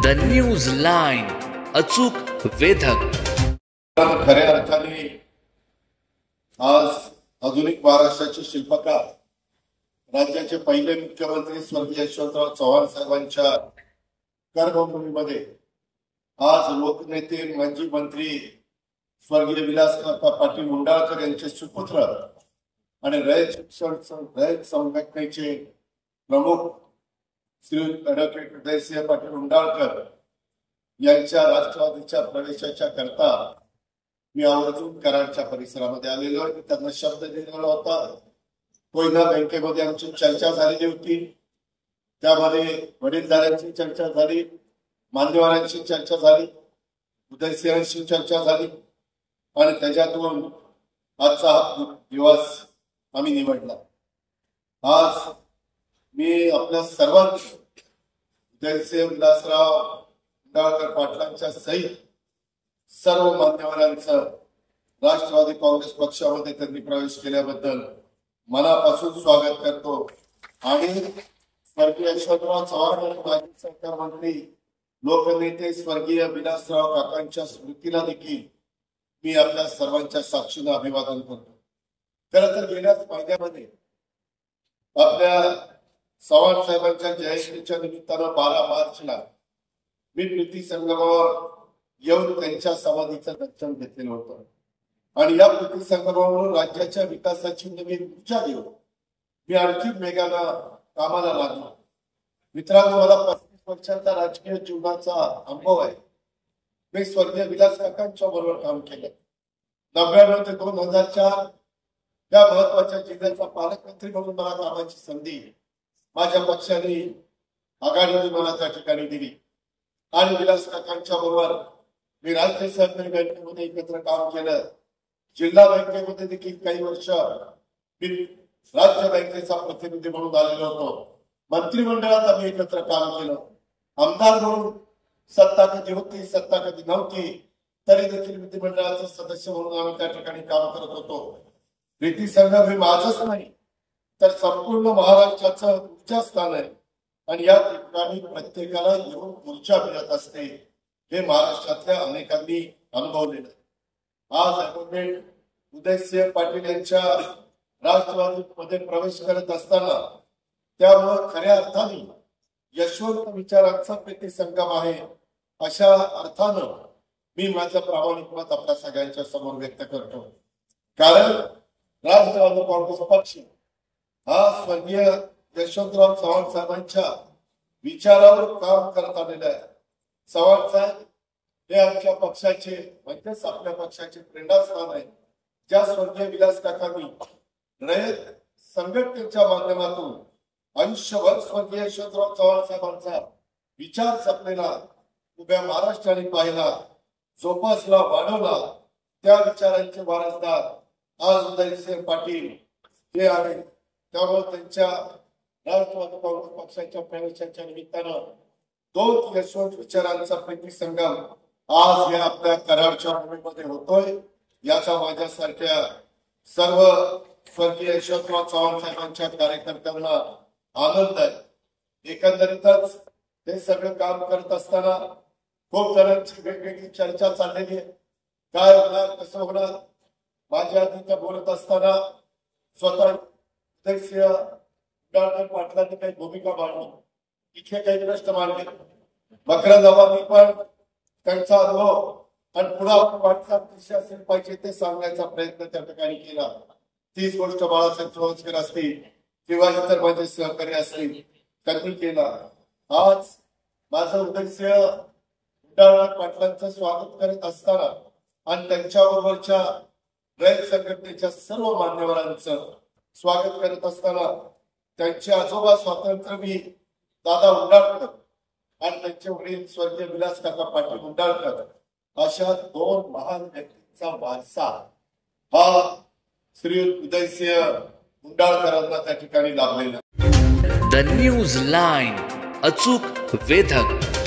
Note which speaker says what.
Speaker 1: The news line, अचूक वेधक.
Speaker 2: खऱ्या अर्थाने आज आधुनिक महाराष्ट्राचे शिल्पकार राज्याचे पहिले मुख्यमंत्री स्वर्गीय यशवंतराव चव्हाण साहेबांच्या कर्मभूमीमध्ये आज लोकनेते माजी मंत्री स्वर्गीय विलासकाका पाटील उंडाळकर यांचे सुपुत्र आणि रयत संघटनेचे प्रमुख श्री ॲडव्होकेट उदयसिंह पाटील उंडाळकर यांच्या राष्ट्रवादीच्या प्रवेशाच्या करता मी आवर्जून कराडच्या परिसरामध्ये आलेलो आहे. त्यांना शब्द दिलेला होता. कोयना बँकेमध्ये आमची चर्चा झालेली होती. त्यामध्ये वडीलधाऱ्यांची चर्चा झाली, मान्यवरांची चर्चा झाली, उदयसिंहांशी चर्चा झाली आणि त्याच्यातून आजचा हा दिवस आम्ही निवडला. आज मी आपल्या सर्वांची उदयसिंह विलासराव उंडाळकर पाटलांच्या सहित सर्व मान्यवरांचं राष्ट्रवादी काँग्रेस पक्षामध्ये त्यांनी प्रवेश केल्याबद्दल मनापासून स्वागत करतो. आणि स्वर्गीय यशवंतराव चव्हाण आणि माजी सरकार मंत्री लोकनेते स्वर्गीय विलासराव काकांच्या स्मृतीला देखील मी आपल्या सर्वांच्या साक्षीने अभिवादन करतो. खरं तर गेल्याच महिन्यामध्ये आपल्या चव्हाण साहेबांच्या जयंतीच्या निमित्तानं 12 मार्चला मी प्रीती संगमावर येऊन त्यांच्या समाधीचं दर्शन घेतलेलं होतं आणि या प्रीती संगमावरून राज्याच्या विकासाची नवीन ऊर्जा घेऊन मी आणखी वेगानं कामाला लागलो. मित्रांनो, मला 35 वर्षांचा राजकीय जीवनाचा अनुभव आहे. मी स्वर्गीय विलास काकांच्या बरोबर काम केलं. 99 ते 2004 या महत्वाच्या जिल्ह्याचा पालकमंत्री म्हणून मला कामाची संधी माझ्या पक्षाने आघाडीने मला त्या ठिकाणी दिली आणि विलास काकांच्या बरोबर मी राज्य सहकारी बँकेमध्ये एकत्र काम केलं. जिल्हा बँकेमध्ये देखील काही वर्ष मी राज्य बँकेचा प्रतिनिधी म्हणून आलेलो होतो. मंत्रिमंडळात आम्ही एकत्र काम केलं. आमदार म्हणून सत्ता कधी होती, सत्ता कधी नव्हती, तरी देखील विधिमंडळाचे सदस्य म्हणून आम्ही त्या ठिकाणी काम करत होतो. प्रीती संगम हे माझंच नाही तर संपूर्ण महाराष्ट्राचं ऊर्जा स्थान आहे आणि या ठिकाणी प्रत्येकाला येऊन ऊर्जा मिळत असते. हे महाराष्ट्रातल्या अनेकांनी अनुभवलेलं. आज ॲडव्होकेट उदयसिंह पाटील यांच्या राष्ट्रवादीमध्ये प्रवेश करत असताना त्यामुळे खऱ्या अर्थाने यशवंत विचारांचा प्रीती संगम आहे अशा अर्थानं मी माझं प्रामाणिक मत आपल्या सगळ्यांच्या समोर व्यक्त करतो. कारण राष्ट्रवादी काँग्रेस पक्ष हा स्वर्गीय यशवंतराव चव्हाण साहेबांच्या विचारावर काम करत आलेला आहे. चव्हाण साहेब हे आमच्या पक्षाचे म्हणजेच आपल्या पक्षाचे प्रेरणास्थान आहे. ज्या स्वर्गीय विलास काकांनी रयत संघटनेच्या माध्यमातून आयुष्यभर स्वर्गीय यशवंतराव चव्हाण साहेबांचा विचार जपलेला, उभ्या महाराष्ट्राने पाहिला, जोपासला, वाढवला, त्या विचारांचे वारसदार आज उदयसिंह पाटील हे आहे. त्यामुळे त्यांच्या राष्ट्रवादी काँग्रेस पक्षाच्या प्रवेशाच्या निमित्तानं 2 यशवंत विचारांचा प्रीती संगम आज या आपल्या कराडच्या भूमीमध्ये होतोय. याचा माझ्यासारख्या सर्व स्वर्गीय यशवंतराव चव्हाण साहेबांच्या कार्यकर्त्यांना आनंद आहे. एकंदरीतच हे सगळं काम करत असताना खूप जणांची वेगवेगळी चर्चा चाललेली आहे. काय होणार, कसं होणार. माझ्या आधी बोलत असताना स्वतः उदयसिंह उंडाळकर पाटलांनी काही भूमिका मांडली, इथे काही प्रश्न मांडले. मकरंद अवानी पण त्यांचा अनुभव आणि पुढे आपण वाटचाल कशी असेल पाहिजे ते सांगण्याचा प्रयत्न त्या ठिकाणी केला. तीच गोष्ट बाळासाहेब चौंसकर असतील किंवा इतर माझे सहकारी असतील त्यांनी केला. आज माझं उदयसिंह उंडाळकर पाटलांचं स्वागत करत असताना आणि त्यांच्याबरोबरच्या रयत संघटनेच्या सर्व मान्यवरांचं स्वागत करत असताना त्यांचे आजोबा स्वातंत्र्यवीर दादा उंडाळकर आणि त्यांचे वडील स्वर्गीय विलास काका पाटील उंडाळकर अशा 2 महान व्यक्तींचा वारसा हा श्री उदयसिंह उंडाळकरांना त्या ठिकाणी लाभलेला.
Speaker 1: द न्यूज लाईन, अचूक वेधक.